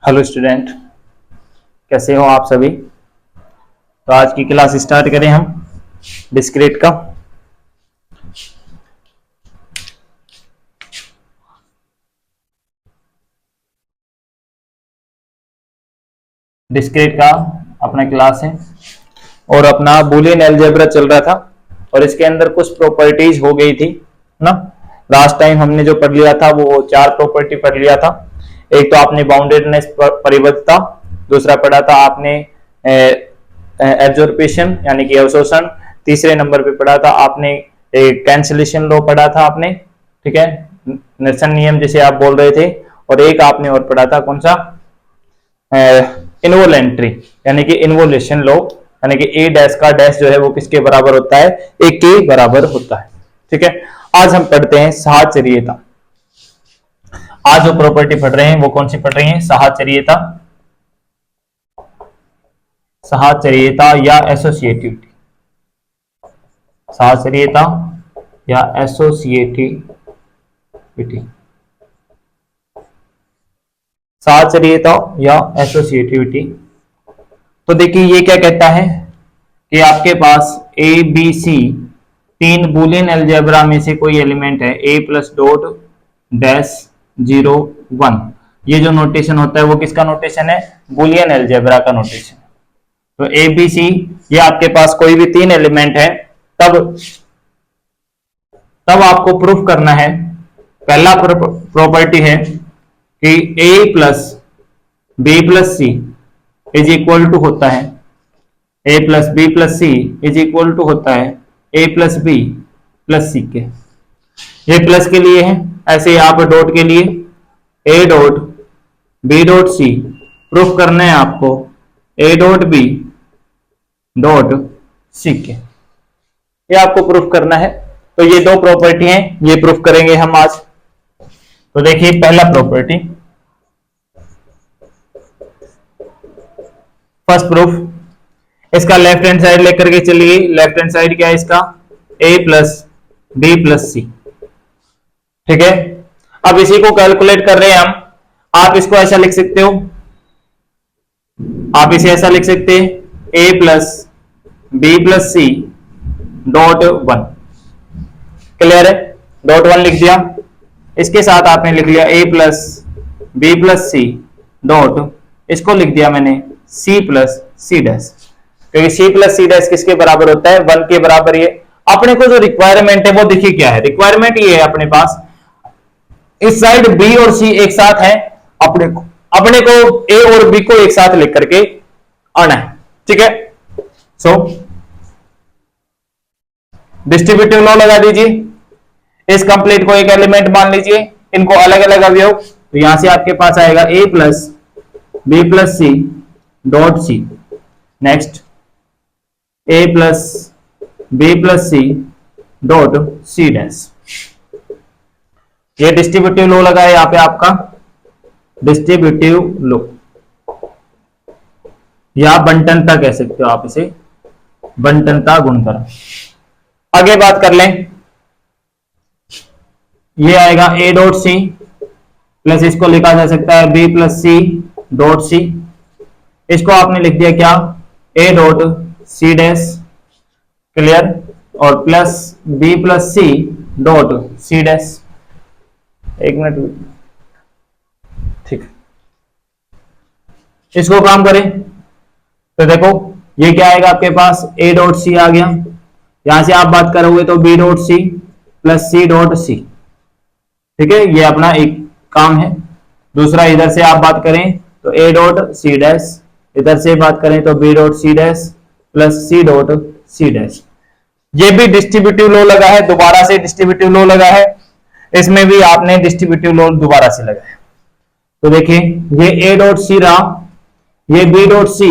Hello student, कैसे हो आप सभी। तो आज की क्लास स्टार्ट करें हम डिस्क्रीट का। डिस्क्रीट का अपना क्लास है और अपना बूलियन अलजेब्रा चल रहा था और इसके अंदर कुछ प्रॉपर्टीज हो गई थी ना। लास्ट टाइम हमने जो पढ़ लिया था वो 4 प्रॉपर्टी पढ़ लिया था। एक तो आपने बाउंडेडनेस परिबद्धता, दूसरा पढ़ा था आपने एब्जॉर्प्शन यानी कि अवशोषण, तीसरे नंबर पे पढ़ा था आपने कैंसिलेशन लॉ पढ़ा था आपने, ठीक है, निरसन नियम जिसे आप बोल रहे थे। और एक आपने और पढ़ा था कौन सा, इन्वोलेंट्री यानी कि इन्वोल्यूशन लॉ, यानी कि ए डैश का डैश जो है वो किसके बराबर होता है, ए के बराबर होता है। ठीक है, आज हम पढ़ते हैं साहचर्यता। आज जो प्रॉपर्टी पढ़ रहे हैं वो कौन सी पढ़ रही हैं, साहचर्यता, साहचर्यता या एसोसिएटिविटी, साहचर्यता या एसोसिएटिविटी, साहचर्यता या एसोसिएटिविटी। तो देखिए ये क्या कहता है कि आपके पास A B C 3 Boolean algebra में से कोई एलिमेंट है ए प्लस डॉट डैश 0 1। ये जो नोटेशन होता है वो किसका नोटेशन है, बूलियन अलजेब्रा का नोटेशन। तो ए बी सी ये आपके पास कोई भी 3 एलिमेंट है, तब आपको प्रूफ करना है। पहला प्रॉपर्टी है कि A plus B plus C is equal to होता है, A plus B plus C is equal to होता है A plus B plus C के। ये प्लस के लिए है, ऐसे यहाँ पर डॉट के लिए A dot B dot C proof करना है आपको A dot B dot C के, ये आपको प्रूफ करना है। तो ये 2 प्रॉपर्टी हैं, ये प्रूफ करेंगे हम आज। तो देखिए पहला प्रॉपर्टी, फर्स्ट प्रूफ, इसका लेफ्ट हैंड साइड लेकर के चलिए। लेफ्ट हैंड साइड क्या है इसका, ए प्लस बी प्लस सी, ठीक है। अब इसी को कैलकुलेट कर रहे हैं हम। आप इसको ऐसा लिख सकते हो, आप इसे ऐसा लिख सकते हैं A plus B plus C dot 1, clear है, डॉट 1 लिख दिया। इसके साथ आपने लिख लिया A plus B plus C dot, इसको लिख दिया मैंने सी प्लस सी डैश, क्योंकि सी प्लस सी डैश किसके बराबर होता है, 1 के बराबर। ये अपने को जो रिक्वायरमेंट है वो देखिए क्या है, रिक्वायरमेंट ये है अपने पास इस साइड बी और सी एक साथ है, अपने को ए और बी को एक साथ लेकर के आना है, ठीक है। सो डिस्ट्रीब्यूटिव लॉ लगा दीजिए, इस कंप्लीट को एक एलिमेंट मान लीजिए, इनको अलग अलग अवयव। तो यहां से आपके पास आएगा A plus B plus C dot C, next A plus B plus C dot C dash. ये डिस्ट्रीब्यूटिव लॉ लगा है यहां पे आपका, डिस्ट्रीब्यूटिव लॉ या बंटनता कह सकते हो आप इसे, बंटनता गुणधर्म। आगे बात कर लें, ये आएगा ए डॉट सी प्लस इसको लिखा जा सकता है B plus C dot C, इसको आपने लिख दिया क्या, A dot C dash, clear, और plus B plus C dot C dash. एक मिनट, ठीक, इसको काम करें तो देखो ये क्या आएगा आपके पास, ए डॉट सी आ गया, यहां से आप बात करोगे तो B dot C plus C dot C, ठीक है, ये अपना एक काम है। दूसरा इधर से आप बात करें तो ए डॉट सी डैश, इधर से बात करें तो B dot C dash plus C dot C dash. ये भी डिस्ट्रीब्यूटिव लॉ लगा है, दोबारा से डिस्ट्रीब्यूटिव लॉ लगा है, इसमें भी आपने डिस्ट्रीब्यूटिव लॉ दोबारा से लगाया। तो देखिए ये ए डॉट सी रहा, ये बी डॉट सी,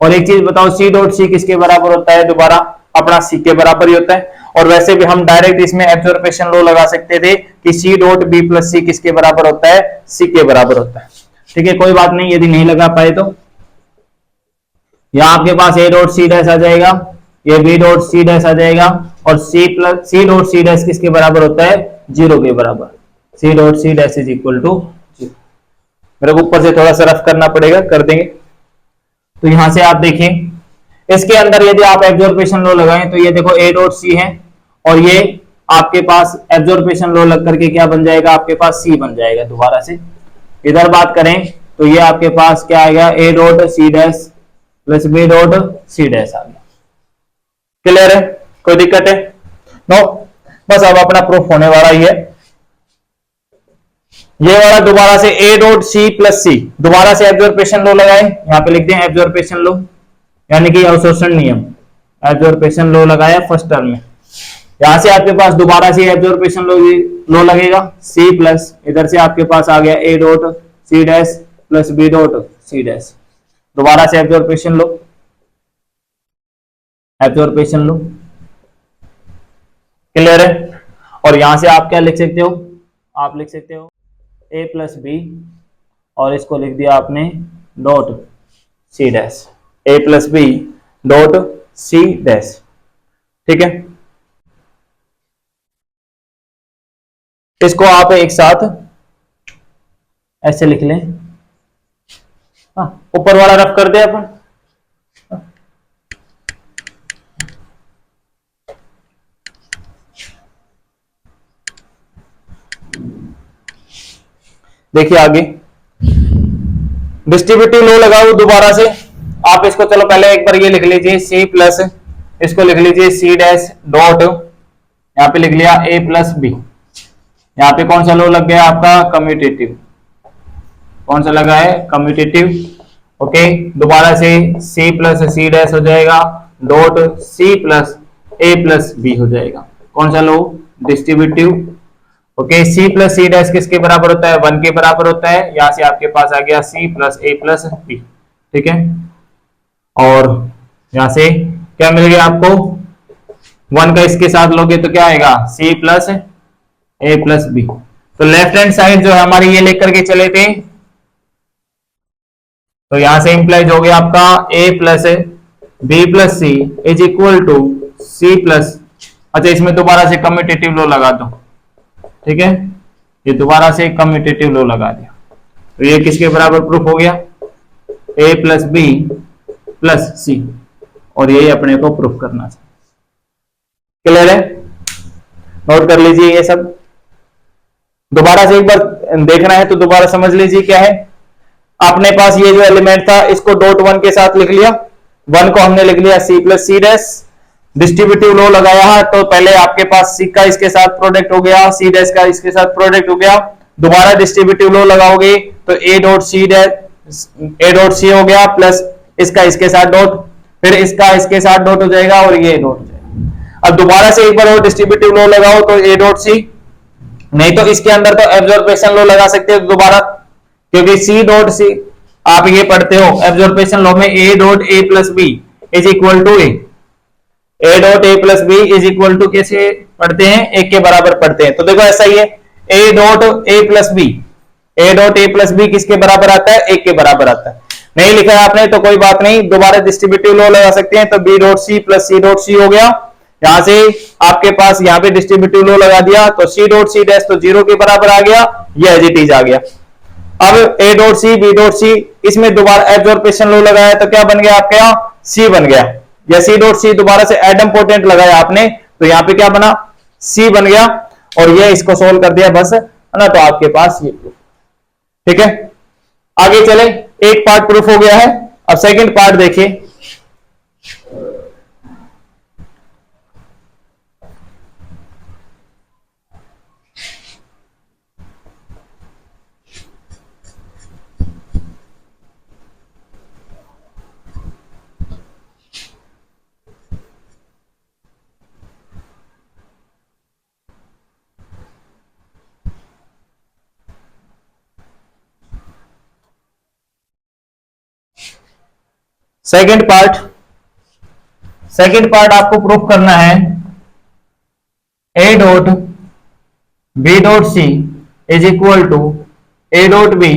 और एक चीज बताओ सी डॉट सी किसके बराबर होता है, दोबारा अपना सी के बराबर ही होता है। और वैसे भी हम डायरेक्ट इसमें एब्जॉर्प्शन लॉ लगा सकते थे कि सी डॉट बी प्लस सी किसके बराबर होता है, सी के बराबर होता है, ठीक है, कोई बात नहीं यदि नहीं लगा पाए तो। यहां आपके पास ए डॉट सी डैश आ जाएगा, ये बी डॉट सी डैश आ जाएगा, और C plus C dot C dash किसके बराबर होता है, 0 के बराबर, C dot C dash is equal to 0। मेरे को ऊपर से थोड़ा सा रफ करना पड़ेगा, कर देंगे। तो यहां से आप देखिए इसके अंदर यदि आप एब्जॉर्प्शन लो लगाएं तो ये देखो ए डॉट सी है, और ये आपके पास एब्जॉर्प्शन लो लग करके क्या बन जाएगा, आपके पास सी बन जाएगा। दोबारा से इधर बात करें तो ये आपके पास क्या आएगा, A dot C dash plus B dot C dash आ गया। क्लियर है, कोई दिक्कत है? नो, बस अब अपना प्रूफ होने वाला ही है। ये वाला दोबारा से ए डॉट सी प्लस सी, दोबारा से एब्जॉर्प्शन लो लगाए, यहां पे लिखते हैं एब्जॉर्प्शन लो, यानी कि अवशोषण नियम। एब्जॉर्प्शन लो लगाया फर्स्ट टर्म में, यहां से आपके पास दोबारा से एब्जॉर्प्शन लो लगेगा सी प्लस, इधर से आपके पास आ गया A dot C dash plus B dot C dash, दोबारा से absorption law, absorption law. Clear है? और यहां से आप क्या लिख सकते हो, आप लिख सकते हो ए प्लस बी, और इसको लिख दिया आपने dot C dash, A plus B dot C dash. ठीक है, इसको आप एक साथ ऐसे लिख लें। ऊपर वाला रफ कर दे अपन। देखिए आगे डिस्ट्रीब्यूटिव लो लगाओ दोबारा से आप इसको, चलो पहले एक बार ये लिख लीजिए सी प्लस, इसको लिख लीजिए सी डैश डॉट, यहां पे लिख लिया ए प्लस बी, यहां पे कौन सा लो लग गया आपका, कम्यूटेटिव। कौन सा लगा है, कम्यूटेटिव। ओके, दोबारा से सी प्लस सी डैश हो जाएगा dot C plus A plus B हो जाएगा। कौन सा लो, distributive. Okay, C plus C dash किसके बराबर होता है, 1 के बराबर होता है। यहां से आपके पास आ गया सी प्लस ए प्लस बी। ठीक है, और यहां से क्या मिल गया आपको, 1 का इसके साथ लोगे तो क्या आएगा, सी प्लस ए प्लस बी। तो लेफ्ट हैंड साइड जो है हमारी ये लेकर के चले थे, तो यहां से इंप्लाइज हो गया आपका A plus B plus C is equal to C plus, अच्छा इसमें दोबारा से कम्यूटेटिव लो लगा दो। ठीक है, ये दोबारा से कम्यूटेटिव लो लगा दिया, तो ये किसके बराबर प्रूफ हो गया, ए प्लस बी प्लस सी, और यही अपने को प्रूफ करना चाहिए। क्लियर है, नोट कर लीजिए ये सब। दोबारा से एक बार देखना है तो दोबारा समझ लीजिए क्या है। अपने पास ये जो एलिमेंट था इसको डॉट 1 के साथ लिख लिया, 1 को हमने लिख लिया C plus C dash, distributive law लगाया है तो पहले आपके पास सी का इसके साथ प्रोडक्ट हो गया, सी डैश का इसके साथ प्रोडक्ट हो गया। दोबारा डिस्ट्रीब्यूटिव लो लगाओगे तो A dot C dash, A dot C हो गया प्लस इसका इसके साथ डॉट, फिर इसका इसके साथ डॉट हो जाएगा और ये डॉट हो जाएगा। अब दोबारा से एक बार और डिस्ट्रीब्यूटिव लो लगाओ तो ए डॉट सी, नहीं तो इसके अंदर तो एब्जॉर्प्शन लो लगा सकते हो दोबारा, क्योंकि सी डॉट सी आप ये पढ़ते हो एब्जॉर्प्शन लो में A dot A plus B is equal to A dot A plus B is equal to कैसे पढ़ते हैं, एक के बराबर पढ़ते हैं। तो देखो ऐसा ही है, A dot A plus B, A dot A plus B किसके बराबर आता है, एक के बराबर आता है। नहीं लिखा है आपने तो कोई बात नहीं, दोबारा डिस्ट्रीब्यूटिव लो लगा सकते हैं, तो B dot C plus C dot C हो गया। यहां से आपके पास यहां पे डिस्ट्रीब्यूटिव लो लगा दिया तो सी डॉट सी डैश तो 0 के बराबर आ गया, ये एज इट इज आ गया। अब A dot C B dot C, इसमें दोबारा एब्जॉर्प्शन लो लगाया तो क्या बन गया आपके यहां, सी बन गया, या सी डॉट सी दोबारा से एडम पोटेंट लगाया आपने तो यहां पे क्या बना, सी बन गया, और ये इसको सोल्व कर दिया बस, है ना, तो आपके पास ये प्रूफ। ठीक है, आगे चले, एक पार्ट प्रूफ हो गया है, अब सेकंड पार्ट देखिए। सेकंड पार्ट आपको प्रूफ करना है A dot B dot C is equal to A dot B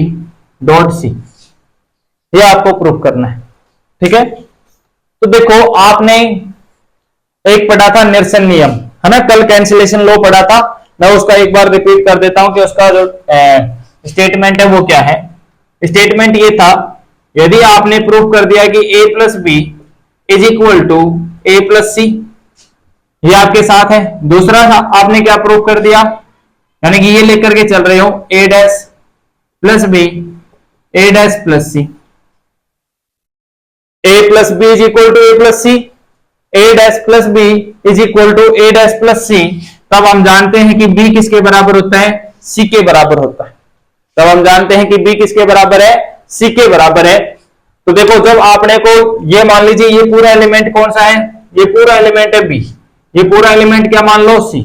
dot C, ये आपको प्रूफ करना है। ठीक है, तो देखो आपने एक पढ़ा था निरसन नियम, है ना, कल कैंसिलेशन लो पढ़ा था, मैं उसका एक बार रिपीट कर देता हूं कि उसका जो स्टेटमेंट है वो क्या है। स्टेटमेंट ये था, यदि आपने प्रूफ कर दिया कि a plus B is equal to A plus C, ये आपके साथ है। दूसरा आपने क्या प्रूफ कर दिया, यानी कि ये लेकर के चल रहे हो a dash plus B A dash plus C, a plus B is equal to A plus C, A dash plus B is equal to A dash plus C. तब हम जानते हैं कि b किसके बराबर होता है, c के बराबर होता है। तब हम जानते हैं कि b किसके बराबर है, c के बराबर है। तो देखो, जब आपने को ये मान लीजिए ये पूरा एलिमेंट कौन सा है, ये पूरा एलिमेंट है b, ये पूरा एलिमेंट क्या मान लो c।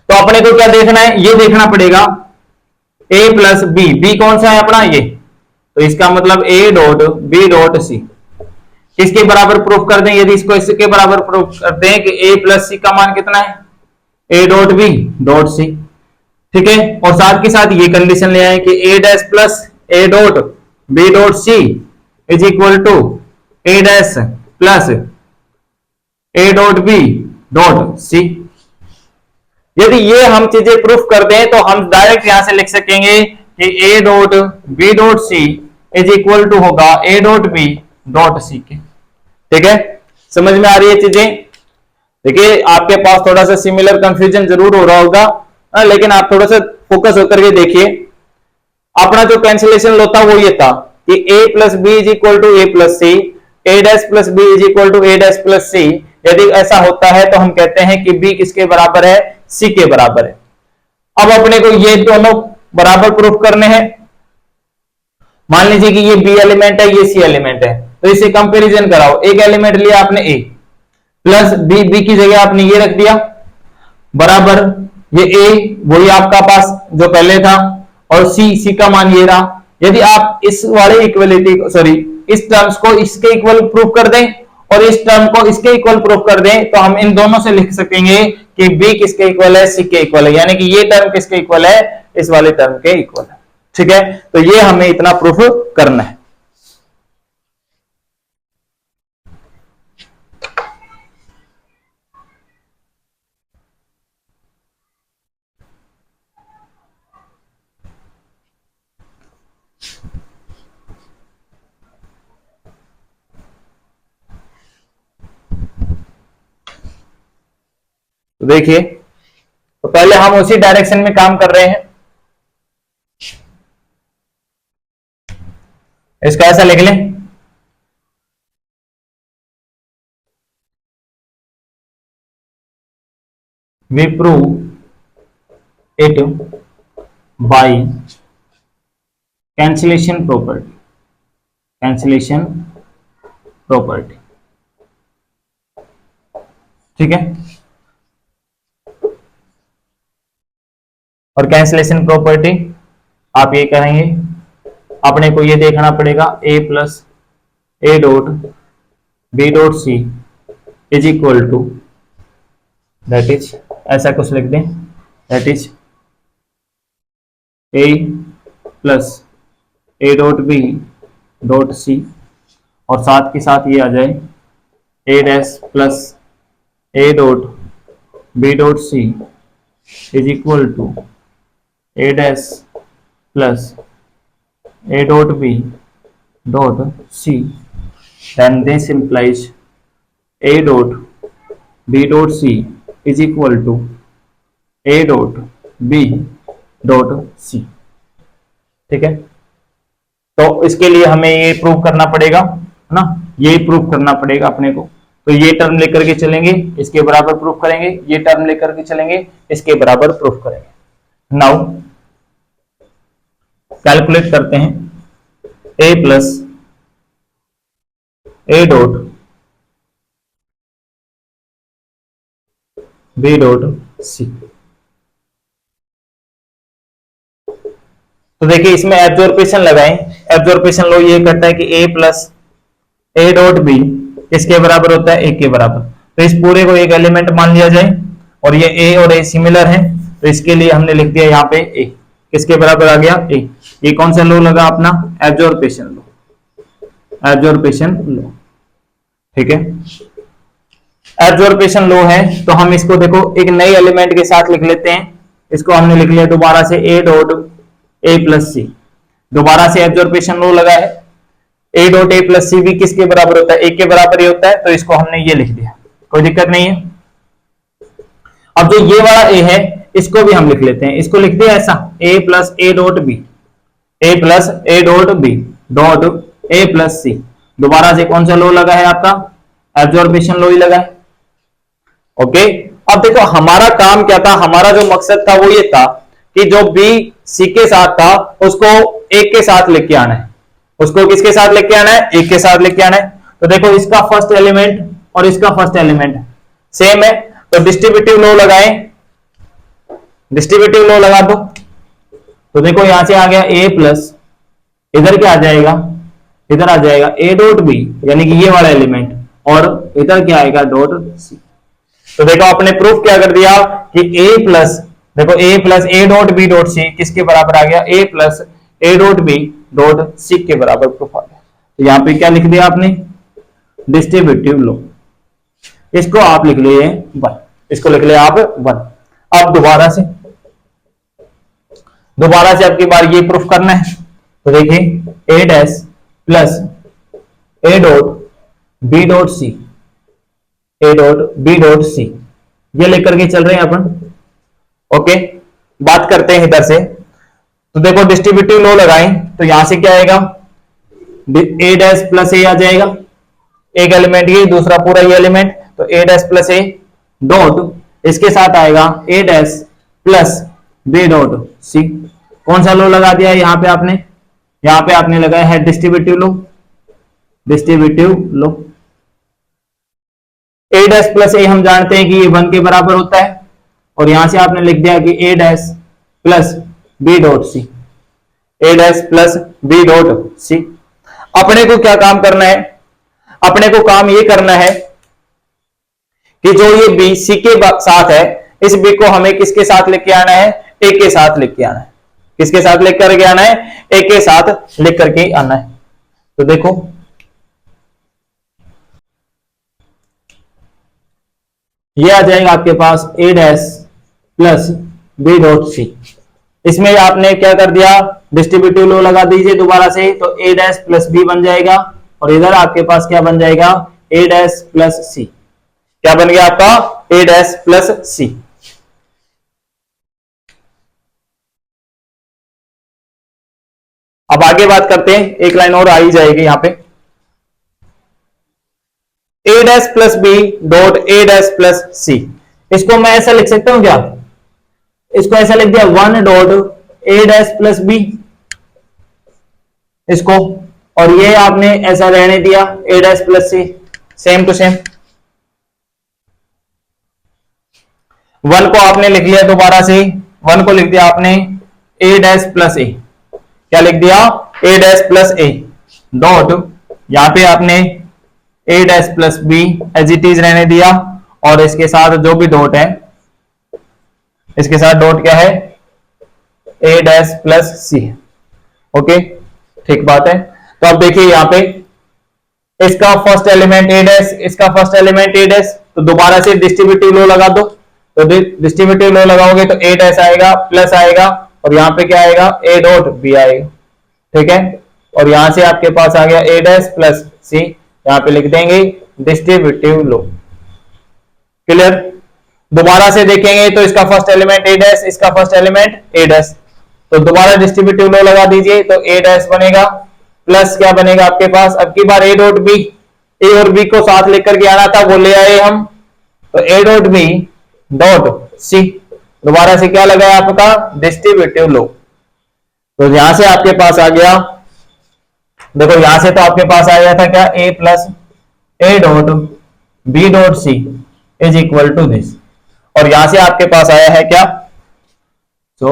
तो अपने को क्या देखना है, ये देखना पड़ेगा a प्लस बी कौन सा है अपना ये, तो इसका मतलब a dot B dot C किसके बराबर प्रूफ कर दें, यदि इसको इसके बराबर प्रूफ कर दें कि a प्लस सी का मान कितना है, a dot B dot C. ठीक है, और साथ के साथ ये कंडीशन ले आए कि a dash plus a dot B dot C is equal to a dash plus a dot B dot C. यदि ये हम चीजें प्रूफ कर दें तो हम डायरेक्ट यहां से लिख सकेंगे कि a dot B dot C is equal to होगा a dot B dot C के। ठीक है, समझ में आ रही है चीजें। देखिए, आपके पास थोड़ा सा सिमिलर कंफ्यूजन जरूर हो रहा होगा, लेकिन आप थोड़ा सा फोकस होकर के देखिए। अपना जो कैंसिलेशन लो था वो ये था कि a plus B is equal to A plus C, A dash plus B is equal to A dash plus C. यदि ऐसा होता है तो हम कहते हैं कि b किसके बराबर है, c के बराबर है। अब अपने को ये दोनों बराबर प्रूफ करने हैं। मान लीजिए कि ये b एलिमेंट है, ये c एलिमेंट है, तो इसे कंपैरिजन कराओ। एक एलिमेंट लिया आपने a प्लस b की जगह आपने ये रख दिया बराबर ये a वही आपका पास जो पहले था, और c का मान ये रहा। यदि आप इस वाले इक्वलिटी सॉरी इस टर्म्स को इसके इक्वल प्रूफ कर दें और इस टर्म को इसके इक्वल प्रूफ कर दें, तो हम इन दोनों से लिख सकेंगे कि b किसके इक्वल है, c के इक्वल है, यानी कि ये टर्म किसके इक्वल है, इस वाले टर्म के इक्वल है। ठीक है, तो ये हमें इतना प्रूफ करना है। तो देखिए, तो पहले हम उसी डायरेक्शन में काम कर रहे हैं। इसका ऐसा लिख लें, we prove it by cancellation property, cancellation property। ठीक है, और कैंसिलेशन प्रॉपर्टी आप ये करेंगे, अपने को ये देखना पड़ेगा a plus A dot B dot C is equal to, that is ऐसा कुछ लिख दें, that is a plus A dot B dot C, और साथ के साथ ये आ जाए a dash plus A dot B dot C is equal to a dash plus a dot b dot c, then this implies a dot b dot c is equal to a dot b dot c। ठीक है, तो इसके लिए हमें ये prove करना पड़ेगा ना, ये प्रूव करना पड़ेगा अपने को। तो ये टर्म लेकर के चलेंगे, इसके बराबर प्रूफ करेंगे, ये टर्म लेकर के चलेंगे, इसके बराबर प्रूफ करेंगे। नाउ कैलकुलेट करते हैं, a plus A dot B dot C. तो देखिए, इसमें एब्जॉर्प्शन लगाएं। एब्जॉर्प्शन लो ये कहता है कि a plus A dot B किसके बराबर होता है, a के बराबर। तो इस पूरे को एक एलिमेंट मान लिया जाए, और ये a और a सिमिलर है, तो इसके लिए हमने लिख दिया यहाँ पे a किसके बराबर आ गया, a। ये कौन सा लो लगा अपना, एब्जॉर्प्शन लो, एब्जॉर्प्शन लो। ठीक है, एब्जॉर्प्शन लो है, तो हम इसको देखो एक नई एलिमेंट के साथ लिख लेते हैं। इसको हमने लिख लिया दोबारा से a dot A plus C. दोबारा से एब्जॉर्प्शन लो लगा है, ए डॉट ए प्लस सी भी किसके बराबर होता है, एक के बराबर ही होता है, तो इसको हमने ये लिख दिया, कोई दिक्कत नहीं है। अब जो ये वाला ए है इसको भी हम लिख लेते हैं, इसको लिख दिया ऐसा A plus A dot B, A plus A dot B dot A plus C. दोबारा से कौन सा लो लगा है आपका, एब्जॉर्प्शन लो ही लगा है। ओके, अब देखो हमारा काम क्या था, हमारा जो मकसद था वो ये था कि जो बी सी के साथ था उसको एक के साथ लेके आना है, उसको किसके साथ लेके आना है, एक के साथ लेके आना है। तो देखो इसका फर्स्ट एलिमेंट और इसका फर्स्ट एलिमेंट सेम है, तो डिस्ट्रीब्यूटिव लो लगाएं, डिस्ट्रीब्यूटिव लो लगा दो। तो देखो यहां से आ गया ए प्लस, इधर क्या आ जाएगा, इधर आ जाएगा ए डॉट बी यानी कि ये वाला एलिमेंट, और इधर क्या आएगा डॉट सी। तो देखो आपने प्रूफ क्या कर दिया कि ए प्लस, देखो A plus A dot B dot C किसके बराबर आ गया, A plus A dot B dot C के बराबर प्रूफ आ गया। तो यहां पे क्या लिख दिया आपने, डिस्ट्रीब्यूटिव लो, इसको आप लिख लिए 1, इसको लिख लिया आप 1। अब दोबारा से आपकी बार ये प्रूफ करना है, तो देखिए A dash plus A dot B dot C, A dot B dot C, ये लेकर के चल रहे हैं अपन। ओके, बात करते हैं इधर से। तो देखो डिस्ट्रीब्यूटिव लो लगाएं तो यहां से क्या आएगा, ए डैश प्लस ए आ जाएगा, एक एलिमेंट ये, दूसरा पूरा ये एलिमेंट, तो A dash plus A dot इसके साथ आएगा A dash plus B dot C. कौन सा लो लगा दिया है यहां पे आपने लगाया है डिस्ट्रीब्यूटिव लो, डिस्ट्रीब्यूटिव लो। ए डैश प्लस ए हम जानते हैं कि ये 1 के बराबर होता है, और यहां से आपने लिख दिया कि A dash plus B dot C, A dash plus B dot C. अपने को क्या काम करना है, अपने को काम ये करना है कि जो ये बी सी के साथ है, इस बी को हमें किसके साथ लेके आना है, ए के साथ लेके आना है। किसके साथ लेकर के आना है, ए के साथ लेकर के आना है। तो देखो ये आ जाएगा आपके पास A dash plus B dot C. इसमें आपने क्या कर दिया, डिस्ट्रीब्यूटिव लो लगा दीजिए दोबारा से, तो ए डैश प्लस बी बन जाएगा, और इधर आपके पास क्या बन जाएगा, ए डैश प्लस सी। क्या बन गया आपका, ए डैश प्लस सी। अब आगे बात करते हैं, एक लाइन और आई जाएगी यहां पे, A dash plus B dot A dash plus C. इसको मैं ऐसा लिख सकता हूं क्या, इसको ऐसा लिख दिया 1 डॉट ए डैश प्लस बी इसको, और ये आपने ऐसा रहने दिया A dash plus C, same to same. 1 को आपने लिख लिया दोबारा से, 1 को लिख दिया आपने ए डैश प्लस ए, क्या लिख दिया, A dash plus A dot, यहां पे आपने A dash plus B as it is रहने दिया, और इसके साथ जो भी डॉट है, इसके साथ डॉट क्या है, ए डैश प्लस सी। ओके, ठीक बात है। तो अब देखिए यहां पे इसका फर्स्ट एलिमेंट ए डैश, इसका फर्स्ट एलिमेंट ए डैश, तो दोबारा से डिस्ट्रीब्यूटिव लो लगा दो। तो डिस्ट्रीब्यूटिव लो लगाओगे तो ए डैश आएगा प्लस आएगा, और यहां पे क्या आएगा, ए डॉट बी आएगा। ठीक है, और यहां से आपके पास आ गया ए डैश प्लस सी, यहां पे लिख देंगे डिस्ट्रीब्यूटिव लो। क्लियर, दोबारा से देखेंगे तो इसका फर्स्ट एलिमेंट ए डैश, इसका फर्स्ट एलिमेंट ए डैश, तो दोबारा डिस्ट्रीब्यूटिव लो लगा दीजिए, तो ए डैश बनेगा प्लस क्या बनेगा आपके पास, अब की बार ए डॉट बी, ए और बी को साथ लेकर के आना था, वो ले आए हम, तो A dot B dot C, दोबारा से क्या लगाया आपका, डिस्ट्रीब्यूटिव लो। तो यहां से आपके पास आ गया, देखो यहां से तो आपके पास आ गया था क्या, A plus A dot B dot C is equal to this, और यहां से आपके पास आया है क्या, so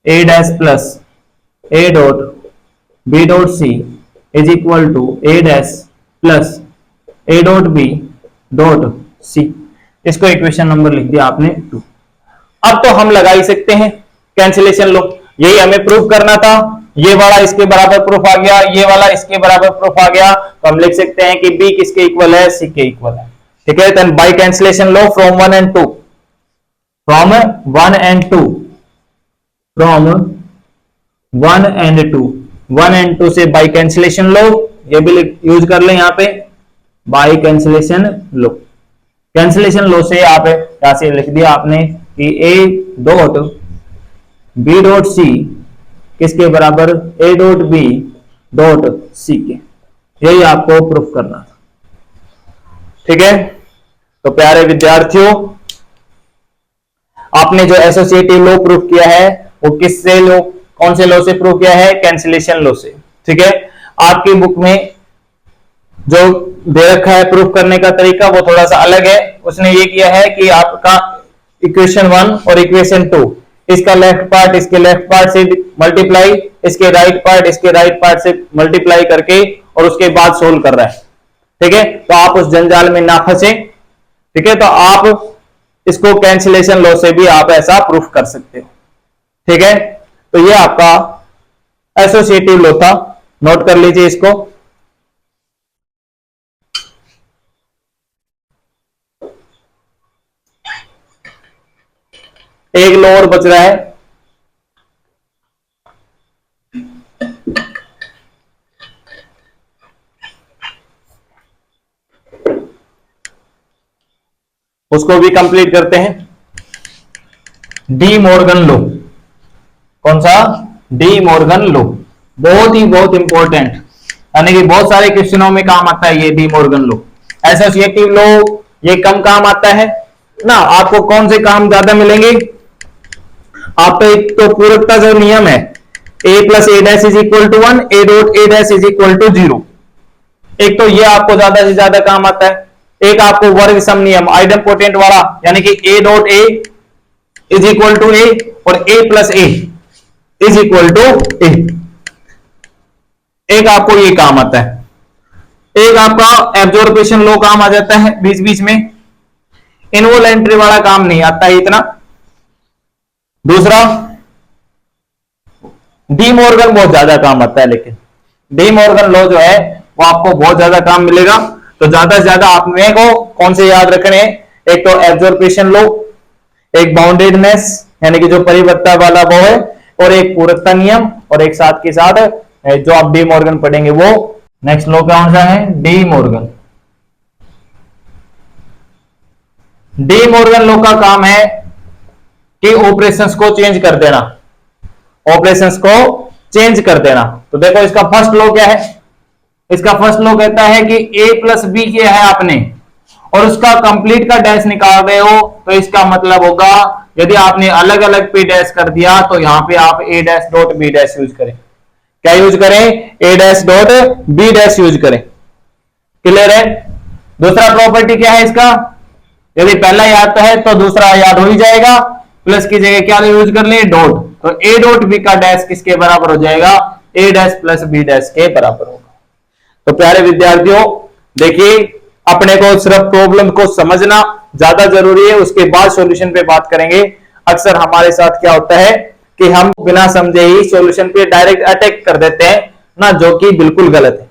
A dash plus A dot B dot C is equal to A dash plus A dot B dot C. इसको equation number लिख दिया आपने 2। अब तो हम लगा ही सकते हैं कैंसिलेशन लो, यही हमें प्रूफ करना था। ये वाला इसके बराबर प्रूफ आ गया, ये वाला इसके बराबर प्रूफ आ गया, तो हम लिख सकते हैं कि बी किसके इक्वल है, सी के इक्वल है। ठीक है, then by cancellation law from 1 and 2, from 1 and 2, from 1 and 2, 1 and 2 से बाई कैंसिलेशन लो, ये भी यूज कर ले यहां पे, by cancellation law. Cancellation law से आप यहां से लिख दिया आपने कि A dot B dot C किसके बराबर, A dot B dot C के, यही आपको प्रूफ करना था। ठीक है, तो प्यारे विद्यार्थियों, आपने जो एसोसिएटिव लॉ प्रूफ किया है वो किससे लॉ, कौन से लॉ से प्रूफ किया है, कैंसिलेशन लॉ से। ठीक है, आपकी बुक में जो दे रखा है प्रूफ करने का तरीका वो थोड़ा सा अलग है। उसने ये किया है कि आपका इक्वेशन 1 और इक्वेशन 2, इसका लेफ्ट पार्ट इसके लेफ्ट पार्ट से मल्टीप्लाई, इसके राइट पार्ट इसके राइट पार्ट से मल्टीप्लाई करके और उसके बाद सोल्व कर रहा है। ठीक है, तो आप उस जंजाल में ना फंसे। ठीक है, तो आप इसको कैंसिलेशन लॉ से भी आप ऐसा प्रूफ कर सकते हो। ठीक है, तो ये आपका एसोसिएटिव लॉ था, नोट कर लीजिए इसको। एक लॉ और बच रहा है, उसको भी कंप्लीट करते हैं। डी मॉर्गन लॉ, कौन सा, डी मॉर्गन लॉ, बहुत इंपॉर्टेंट, यानी कि बहुत सारे क्वेश्चनों में काम आता है ये De Morgan law. Associative law ये कम काम आता है ना, आपको कौन से काम ज्यादा मिलेंगे, आप तो एक तो पूरकता जो नियम है, a plus A dash is equal to 1, A dot A dash is equal to 0, एक तो ये आपको ज्यादा से ज्यादा काम आता है। एक आपको वर्ग सम नियम आइडेम्पोटेंट वाला, यानी कि A dot A is equal to A और A plus A is equal to A, एक आपको ये काम आता है। एक आपका एब्जॉर्प्शन लॉ काम आ जाता है बीच बीच में, इनवॉलेंट्री वाला काम नहीं आता है इतना। दूसरा डी मॉर्गन बहुत ज्यादा काम आता है, लेकिन डी मॉर्गन लॉ जो है वो आपको बहुत ज्यादा काम मिलेगा। तो ज्यादा से ज्यादा आपने को कौन से याद रखने हैं, एक तो एब्जॉर्प्शन लॉ, एक बाउंडेडनेस यानी कि जो परिवत्ता वाला वो है, और एक पूरकता नियम, और एक साथ के साथ जो आप डी मॉर्गन पढ़ेंगे वो नेक्स्ट लॉ कौन सा है, De Morgan. De Morgan law का काम है कि ऑपरेशंस को चेंज कर देना, ऑपरेशंस को चेंज कर देना। तो देखो इसका फर्स्ट लॉ क्या है, इसका फर्स्ट लॉ कहता है कि a प्लस बी किया है आपने और उसका कंप्लीट का डैश निकाल रहे हो, तो इसका मतलब होगा यदि आपने अलग अलग पे डैश कर दिया तो यहां पे आप a dash dot B dash use करें। क्या यूज करें, a dash dot B dash use करें। क्लियर है। दूसरा प्रॉपर्टी क्या है इसका, यदि पहला याद है तो दूसरा याद हो ही जाएगा, प्लस की जगह क्या यूज कर ले, डॉट, तो a डॉट बी का डैश किसके बराबर हो जाएगा, a dash plus B dash के बराबर होगा। तो प्यारे विद्यार्थियों देखिए, अपने को सिर्फ प्रॉब्लम को समझना ज्यादा जरूरी है, उसके बाद सॉल्यूशन पे बात करेंगे। अक्सर हमारे साथ क्या होता है कि हम बिना समझे ही सॉल्यूशन पे डायरेक्ट अटैक कर देते हैं ना, जो कि बिल्कुल गलत है।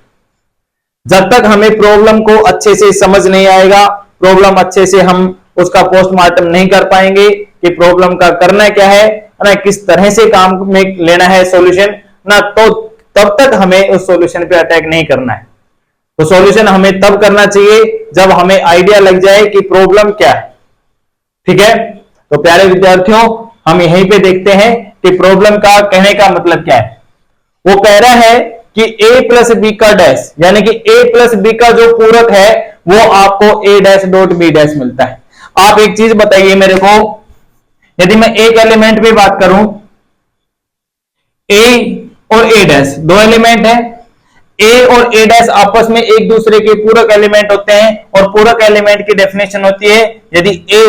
जब तक हमें प्रॉब्लम को अच्छे से समझ नहीं आएगा, प्रॉब्लम अच्छे से हम उसका पोस्टमार्टम नहीं कर पाएंगे कि प्रॉब्लम का करना क्या है ना, किस तरह से काम में लेना है सॉल्यूशन ना, तो तब तक हमें उस सॉल्यूशन पे अटैक नहीं करना है। तो सॉल्यूशन हमें तब करना चाहिए जब हमें आइडिया लग जाए कि प्रॉब्लम क्या है। ठीक है, तो प्यारे विद्यार्थियों हम यहीं पे देखते हैं कि प्रॉब्लम का कहने का मतलब क्या है। वो कह रहा है कि a प्लस बी का डैश, यानी कि a प्लस बी का जो पूरक है वो आपको a dash dot B dash मिलता है। आप एक चीज बताइए मेरे को, यदि मैं एक एलिमेंट पे बात करूं, a और a डैश दो एलिमेंट है, a और a डैश आपस में एक दूसरे के पूरक एलिमेंट होते हैं, और पूरक एलिमेंट की डेफिनेशन होती है यदि a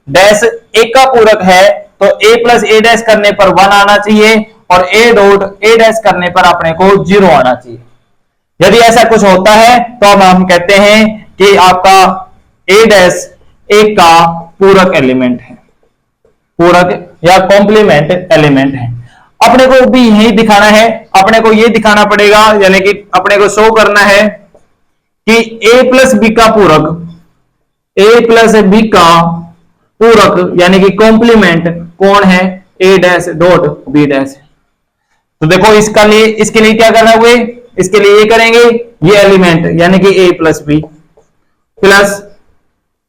डैश a का पूरक है तो a प्लस a डैश करने पर 1 आना चाहिए और a डॉट a डैश करने पर अपने को 0 आना चाहिए। यदि ऐसा कुछ होता है तो अब हम कहते हैं कि आपका a डैश a का पूरक एलिमेंट है, पूरक या कॉम्प्लीमेंट एलिमेंट है। अपने को भी यही दिखाना है, अपने को ये दिखाना पड़ेगा, यानी कि अपने को शो करना है कि a प्लस बी का पूरक, a प्लस बी का पूरक यानी कि कॉम्प्लीमेंट कौन है, a dash dot B dash. तो देखो इसका लिए इसके लिए क्या करना हुए, इसके लिए ये करेंगे, ये एलिमेंट यानी कि a plus B plus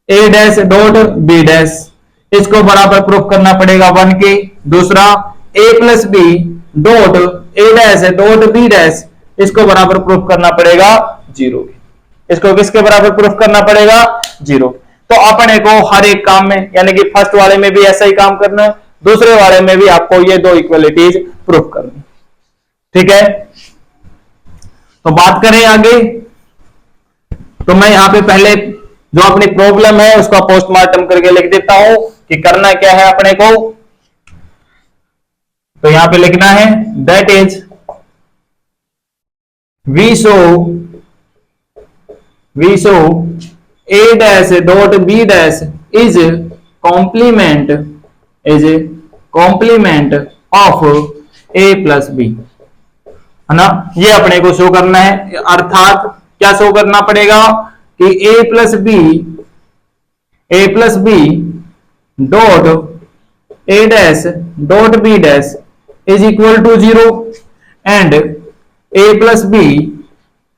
A dash dot B dash, इसको बराबर प्रूफ करना पड़ेगा 1 के। दूसरा a plus B dot A dash dot B dash, इसको बराबर प्रूफ करना पड़ेगा 0 के। इसको किसके बराबर प्रूफ करना पड़ेगा, 0। तो अपने को हर एक काम में यानी कि फर्स्ट वाले में भी ऐसा ही काम करना है, दूसरे वाले में भी आपको ये दो इक्वलिटीज प्रूफ करनी, ठीक है। तो बात करें आगे, तो मैं यहां पे पहले जो अपनी प्रॉब्लम है उसका पोस्टमार्टम करके लिख देता हूं कि करना क्या है अपने को। तो यहां पे लिखना है that is we show a dash dot b dash is complement of a plus b, है ना। ये अपने को शो करना है, अर्थात क्या शो करना पड़ेगा कि a plus B dot a dash dot b dash is equal to 0 and a plus B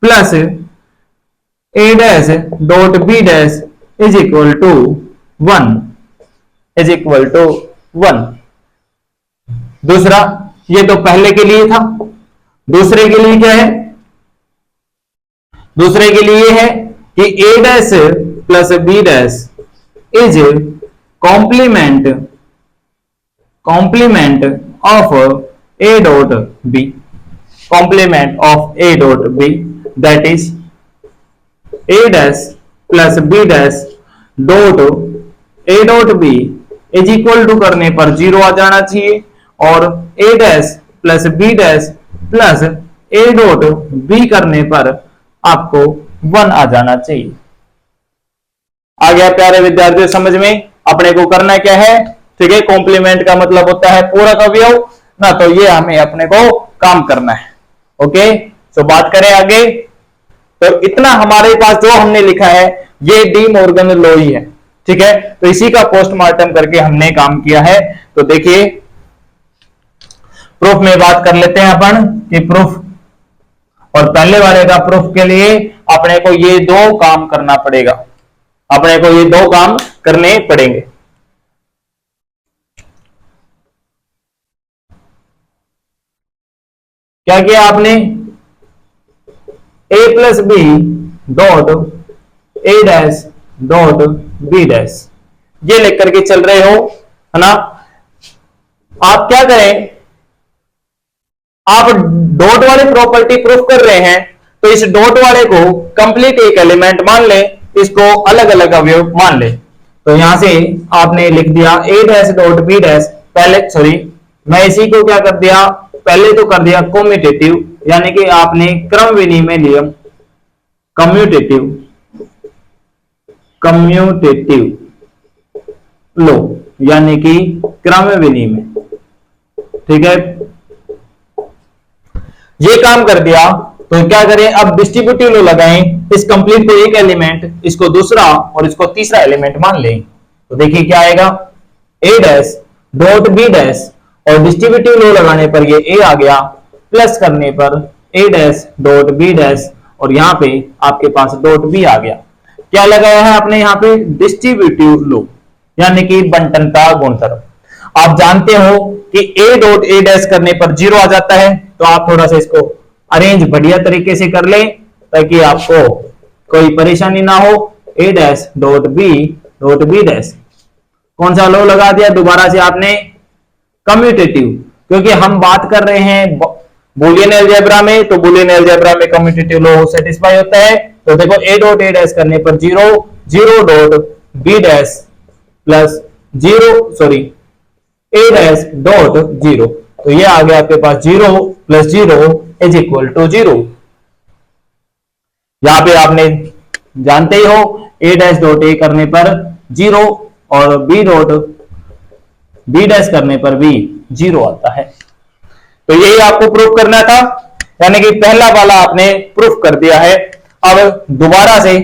plus a dash dot b dash is equal to 1 दूसरा, ये तो पहले के लिए था। दूसरे के लिए क्या है, दूसरे के लिए है कि a dash plus b dash is complement of a dot b, complement of a dot b, that is a dash plus b dash dot a dot b is equal to करने पर 0 आ जाना चाहिए, और a dash plus b dash plus a dot b करने पर आपको 1 आ जाना चाहिए। आ गया प्यारे विद्यार्थियों समझ में, अपने को करना क्या है, ठीक है। कॉम्प्लीमेंट का मतलब होता है पूरक अवयव ना, तो ये हमें अपने को काम करना है, ओके। तो बात करें आगे, तो इतना हमारे पास जो हमने लिखा है ये डी मॉर्गन लॉ ही है, ठीक है। तो इसी का पोस्टमार्टम करके हमने काम किया है। तो देखिए प्रूफ में बात कर लेते हैं अपन कि प्रूफ, और पहले वाले का प्रूफ के लिए अपने को ये दो काम करना पड़ेगा, अपने को ये दो काम करने पड़ेंगे। क्या किया आपने, a plus B dot A dash dot B dash, ये लिख करके चल रहे हो, है ना। आप क्या करें, आप डॉट वाली प्रॉपर्टी प्रूफ कर रहे हैं, तो इस डॉट वाले को कंप्लीट एक एलिमेंट मान ले, इसको अलग अलग अवयव मान ले। तो यहां से आपने लिख दिया a dash dot b dash, पहले सॉरी मैं इसी को क्या कर दिया, पहले तो कर दिया कम्यूटेटिव, यानी कि आपने क्रम विनिमय नियम, कम्यूटेटिव लो यानी कि क्रम विनिमय, ठीक है। ये काम कर दिया, तो क्या करें अब डिस्ट्रीब्यूटिव लो लगाएं, इस कंप्लीट को एक एलिमेंट, इसको दूसरा और इसको तीसरा एलिमेंट मान लें। तो देखिए क्या आएगा, a dash dot b dash, और डिस्ट्रीब्यूटिव लो लगाने पर ये a आ गया, प्लस करने पर a dash dot b dash, और यहां पे आपके पास डॉट b आ गया। क्या लगाया है आपने यहाँ पे, डिस्ट्रीब्यूटिव लो यानी कि बंटनता गुणधर्म। आप जानते हो कि a डॉट a डैश करने पर 0 आ जाता है, तो आप थोड़ा सा इसको अरेंज बढ़िया तरीके से कर लें ताकि आपको कोई परेशानी ना हो। a dash dot b dash, कौन सा लो लगा दिया दोबारा से आपने, कम्यूटेटिव, क्योंकि हम बात कर रहे हैं बूलियन अलजेब्रा में, तो बूलियन अलजेब्रा में कम्यूटेटिव लो सेटिस्फाई होता है। तो देखो a डॉट a डैश करने पर 0 dot b dash plus 0 sorry a dash dot 0, तो ये आ गया आपके पास 0 प्लस 0 इज इक्वल टू 0। यहां पे आपने जानते ही हो a डैश डॉट a करने पर 0 और b डॉट b डैश करने पर भी 0 आता है। तो यही आपको प्रूफ करना था, यानी कि पहला वाला आपने प्रूफ कर दिया है। अब दोबारा से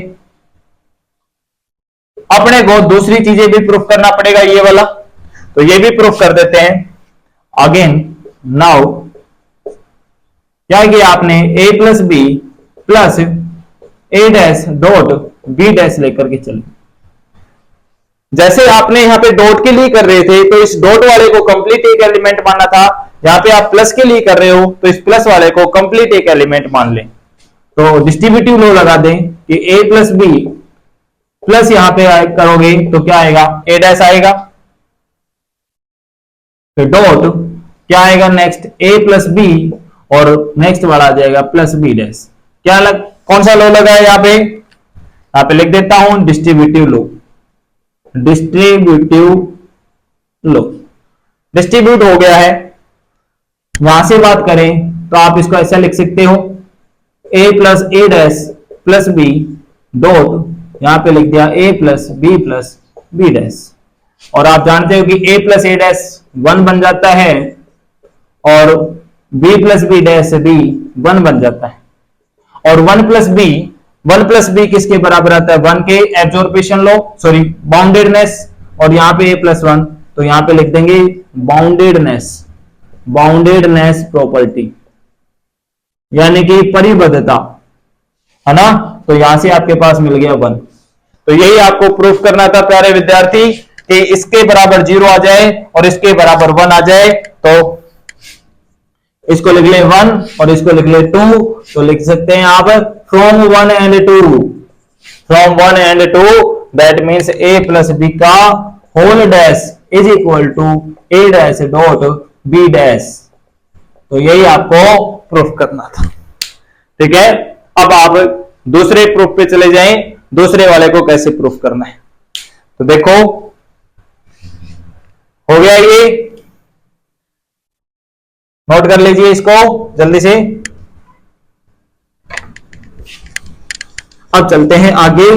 अपने को दूसरी चीजें भी प्रूफ करना पड़ेगा, ये वाला, तो ये भी प्रूफ कर देते हैं। अगेन नाउ क्या किया आपने, a plus B plus A dash dot B dash लेकर के चले। जैसे आपने यहाँ पे डॉट के लिए कर रहे थे तो इस डॉट वाले को कंप्लीट एक एलिमेंट मानना था, यहाँ पे आप प्लस के लिए कर रहे हो तो इस प्लस वाले को कंप्लीट एक एलिमेंट मान लें। तो डिस्ट्रीब्यूटिव लॉ लगा दें कि a प्लस बी प्लस यहां पे करोगे तो क्या आएगा, a डैश आएगा, फिर डॉट क्या आएगा नेक्स्ट a प्लस बी और नेक्स्ट वाला आ जाएगा प्लस बी डैश। क्या लग, कौन सा लॉ लगा है यहाँ पे लिख देता हूं distributive law. Distributive law distribute हो गया है। वहां से बात करें तो आप इसको ऐसा लिख सकते हो a plus A dash plus B dot यहां पे लिख दिया a प्लस बी डैश। और आप जानते हो कि a प्लस ए डैश 1 बन जाता है और b प्लस बी डैश भी 1 बन जाता है। और 1 प्लस बी किसके बराबर आता है, 1 के एब्जॉर्प्शन लॉ, सॉरी बाउंडेडनेस। और यहां पे a प्लस 1 तो यहां पे लिख देंगे बाउंडेडनेस प्रॉपर्टी, यानी कि परिबद्धता, है ना। तो यहां से आपके पास मिल गया 1। तो यही आपको प्रूफ करना था प्यारे विद्यार्थी कि इसके बराबर 0 आ जाए और इसके बराबर 1 आ जाए। तो इसको लिख ले 1 और इसको लिख ले 2, तो लिख सकते हैं आप from 1 and 2 that means a plus B का whole dash is equal to a dash dot b dash. तो यही आपको प्रूफ करना था, ठीक है। अब आप दूसरे प्रूफ पे चले जाएं, दूसरे वाले को कैसे प्रूफ करना है। तो देखो हो गया, ये नोट कर लीजिए इसको जल्दी से। अब चलते हैं आगे।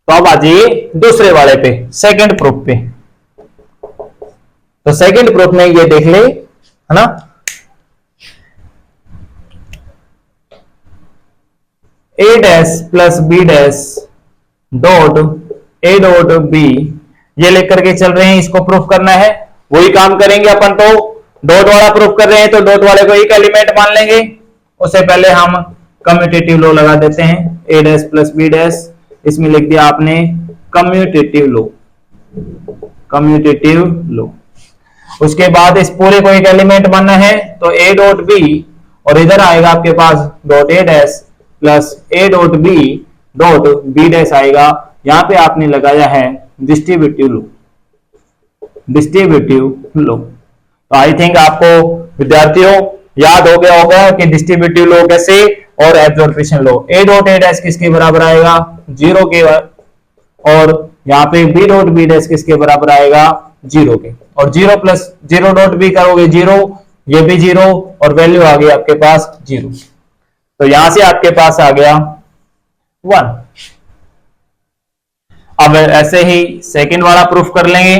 तो अब आ जाइए दूसरे वाले पे, सेकंड प्रूफ पे। तो सेकंड प्रूफ में ये देख ले, है ना, a dash plus B dash dot a dot b, ये लेकर के चल रहे हैं, इसको प्रूफ करना है। वही काम करेंगे अपन। तो डॉट वाला प्रूफ कर रहे हैं तो डॉट वाले को एक एलिमेंट मान लेंगे। उससे पहले हम कम्यूटेटिव लॉ लगा देते हैं, a dash plus B dash, इसमें लिख दिया आपने कम्यूटेटिव लॉ। उसके बाद इस पूरे को एक एलिमेंट मानना है तो a डॉट बी और इधर आएगा आपके पास dot a dash plus a dot B dash आएगा। यहां पे आपने लगाया है डिस्ट्रीब्यूटिव लॉ। तो आई थिंक आपको विद्यार्थियों याद हो गया होगा कि डिस्ट्रीब्यूटिव लॉ कैसे और absorption law. a dot a dash किसके बराबर आएगा, 0 के, और यहाँ पे b डॉट b डैश किसके बराबर आएगा, 0 के। और 0 प्लस 0 डॉट b करोगे 0, ये भी 0 और वैल्यू आ गई आपके पास 0। तो यहां से आपके पास आ गया 1। अब ऐसे ही सेकंड वाला प्रूफ कर लेंगे।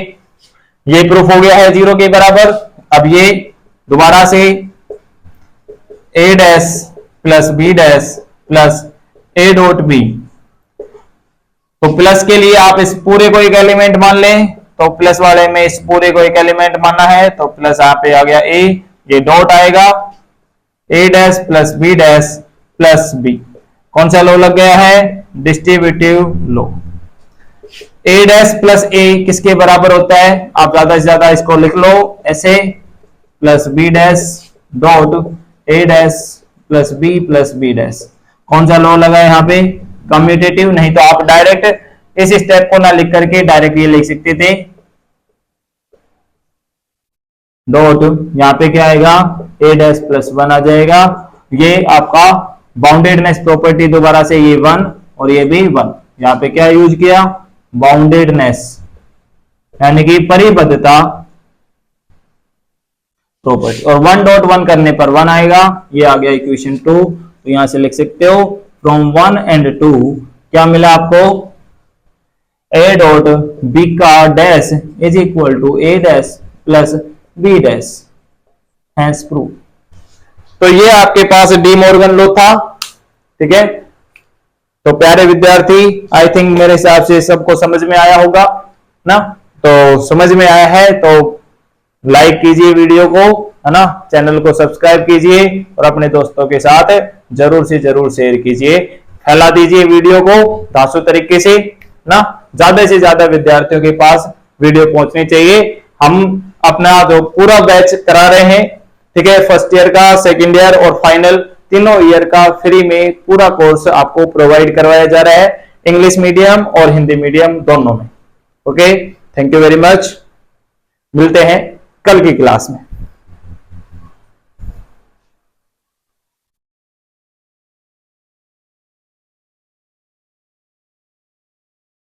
ये प्रूफ हो गया है 0 के बराबर। अब ये दोबारा से a dash plus B dash plus a dot b. तो प्लस के लिए आप इस पूरे को एक एलिमेंट मान लें, तो प्लस वाले में इस पूरे को एक एलिमेंट मानना है तो प्लस यहाँ पे आ गया a, ये डॉट आएगा a dash plus B dash plus b. कौन सा लॉ लग गया है, distributive law. a dash plus a किसके बराबर होता है, आप ज्यादा से ज्यादा इसको लिख लो ऐसे, plus B dash dot a dash plus B dash. कौन सा लॉ लगा यहाँ पे, कम्यूटेटिव। नहीं तो आप डायरेक्ट इस स्टेप को ना लिख करके डायरेक्ट ये लिख सकते थे, डॉट यहाँ पे क्या आएगा, a डैश प्लस 1 आ जाएगा। ये आपका बाउंडेडनेस प्रॉपर्टी, दोबारा से ये 1 और ये भी 1। यहाँ पे क्या यूज किया, बाउंडेडनेस, यानी कि परिबद्धता प्रॉपर्टी। और 1 डॉट 1 करने पर 1 आएगा, ये आ गया इक्वेशन 2। तो यहां से लिख सकते हो फ्रॉम 1 एंड 2 क्या मिला आपको, a डॉट b का dash is equal to a dash plus B dash hence prove. तो ये आपके पास डी मॉर्गन लॉ था, ठीक है। तो प्यारे विद्यार्थी, आई थिंक मेरे हिसाब से सबको समझ में आया होगा ना। तो समझ में आया है तो लाइक कीजिए वीडियो को, है ना, चैनल को सब्सक्राइब कीजिए और अपने दोस्तों के साथ जरूर से जरूर शेयर कीजिए, फैला दीजिए वीडियो को धांसू तरीके से ना, ज्यादा से ज्यादा विद्यार्थियों के पास वीडियो पहुंचनी चाहिए। हम अपना जो पूरा बैच करा रहे हैं, ठीक है, फर्स्ट ईयर का, सेकेंड ईयर और फाइनल तीनों ईयर का फ्री में पूरा कोर्स आपको प्रोवाइड करवाया जा रहा है, इंग्लिश मीडियम और हिंदी मीडियम दोनों में। Okay, thank you very much, मिलते हैं कल की क्लास में।